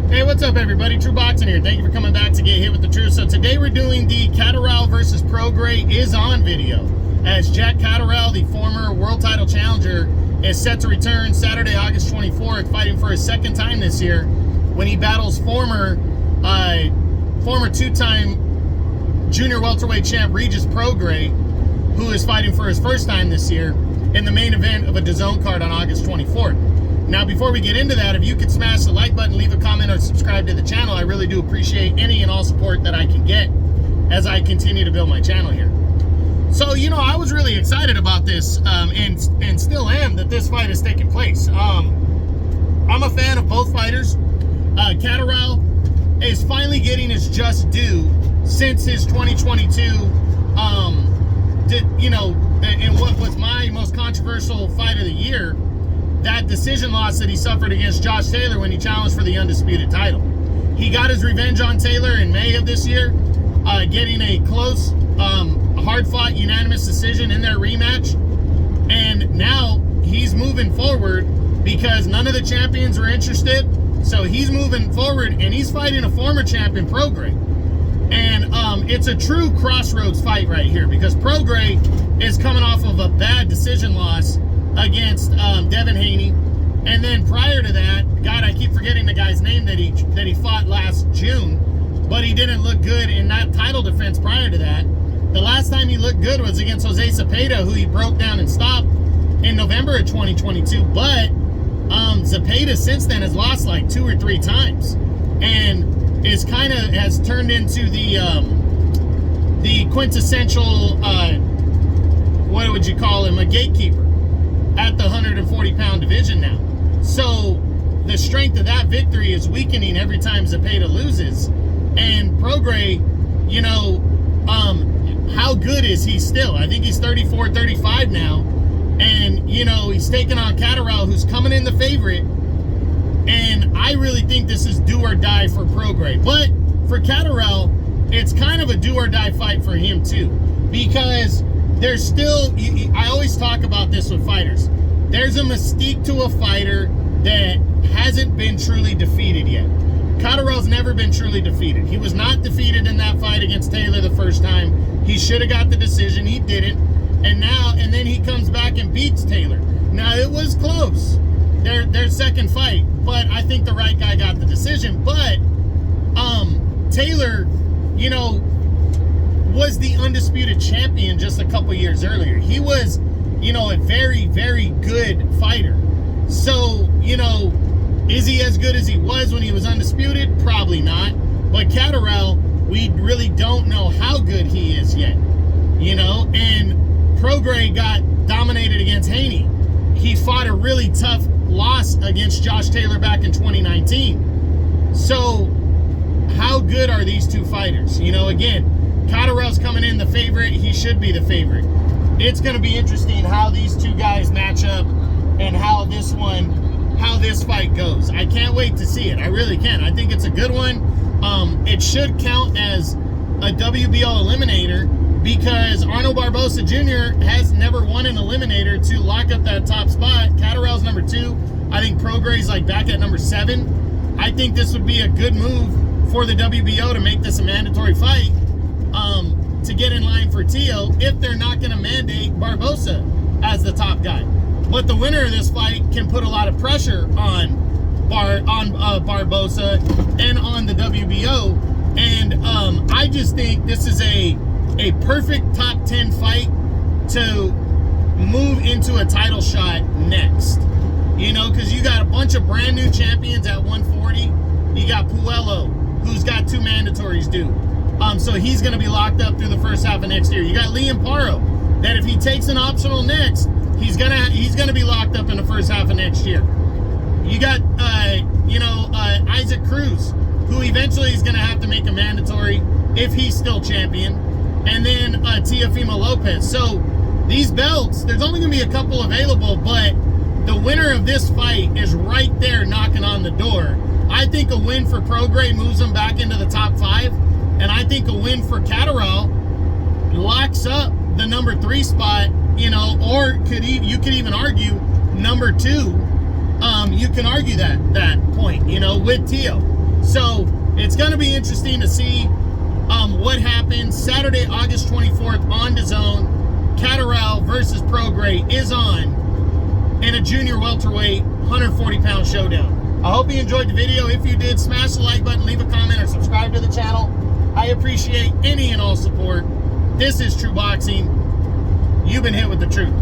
Hey, what's up, everybody? True Boxing here. Thank you for coming back to Get Hit with the Truth. So today we're doing the Catterall versus Prograis Is On video, as Jack Catterall, the former world title challenger, is set to return Saturday, August 24th, fighting for his second time this year when he battles former two-time junior welterweight champ Regis Prograis, who is fighting for his first time this year in the main event of a DAZN card on August 24th. Now, before we get into that, if you could smash the like button, leave a comment, or subscribe to the channel, I really do appreciate any and all support that I can get as I continue to build my channel here. So, you know, I was really excited about this, and still am, that this fight is taking place. I'm a fan of both fighters. Catterall is finally getting his just due since his 2022, in what was my most controversial fight of the year, that decision loss that he suffered against Josh Taylor when he challenged for the undisputed title. He got his revenge on Taylor in May of this year, getting a close, hard-fought, unanimous decision in their rematch. And now he's moving forward because none of the champions were interested. So he's moving forward, and he's fighting a former champion, Prograis. And it's a true crossroads fight right here, because Prograis is coming off of a bad decision loss against Devin Haney, and then prior to that, God, I keep forgetting the guy's name that he fought last June, but he didn't look good in that title defense prior to that. The last time he looked good was against Jose Zepeda, who he broke down and stopped in November of 2022, but Zepeda since then has lost like 2 or 3 times, and has turned into the quintessential, what would you call him, a gatekeeper at the 140-pound division now. So the strength of that victory is weakening every time Zepeda loses. And Prograis, you know, how good is he still? I think he's 34, 35 now. And, you know, he's taking on Catterall, who's coming in the favorite. And I really think this is do or die for Prograis. But for Catterall, it's kind of a do or die fight for him too, because there's still, I always talk about this with fighters, there's a mystique to a fighter that hasn't been truly defeated yet. Catterall's never been truly defeated. He was not defeated in that fight against Taylor the first time. He should have got the decision. He didn't. And then he comes back and beats Taylor. Now, it was close, their second fight, but I think the right guy got the decision. But Taylor, you know, was the undisputed champion just a couple years earlier. He was, you know, a very, very good fighter. So, you know, is he as good as he was when he was undisputed? Probably not. But Catterall, we really don't know how good he is yet, you know. And Prograis got dominated against Haney. He fought a really tough loss against Josh Taylor back in 2019. So how good are these two fighters? You know, again, Catterall's coming in the favorite. He should be the favorite. It's going to be interesting how these two guys match up and how this fight goes. I can't wait to see it. I really can. I think it's a good one. It should count as a WBO eliminator, because Arnold Barboza Jr. has never won an eliminator to lock up that top spot. Catterall's number 2. I think Prograis like back at number 7. I think this would be a good move for the WBO to make this a mandatory fight, to get in line for Tio, if they're not going to mandate Barboza as the top guy. But the winner of this fight can put a lot of pressure on Barboza and on the WBO. And I just think this is a perfect top 10 fight to move into a title shot next. You know, because you got a bunch of brand new champions at 140. You got Puello, who's got 2 mandatories due. So he's going to be locked up through the first half of next year. You got Liam Paro, that if he takes an optional next, he's gonna be locked up in the first half of next year. You got Isaac Cruz, who eventually is going to have to make a mandatory if he's still champion. And then Teofimo Lopez. So these belts, there's only going to be a couple available, but the winner of this fight is right there knocking on the door. I think a win for Prograis moves him back into the top 5. And I think a win for Catterall locks up the number 3 spot, you know, or you could even argue number 2. You can argue that point, you know, with Tio. So it's going to be interesting to see what happens Saturday, August 24th on DAZN. Catterall versus Prograis is on in a junior welterweight 140-pound showdown. I hope you enjoyed the video. If you did, smash the like button, leave a comment, or subscribe to the channel. I appreciate any and all support. This is True Boxing. You've been hit with the truth.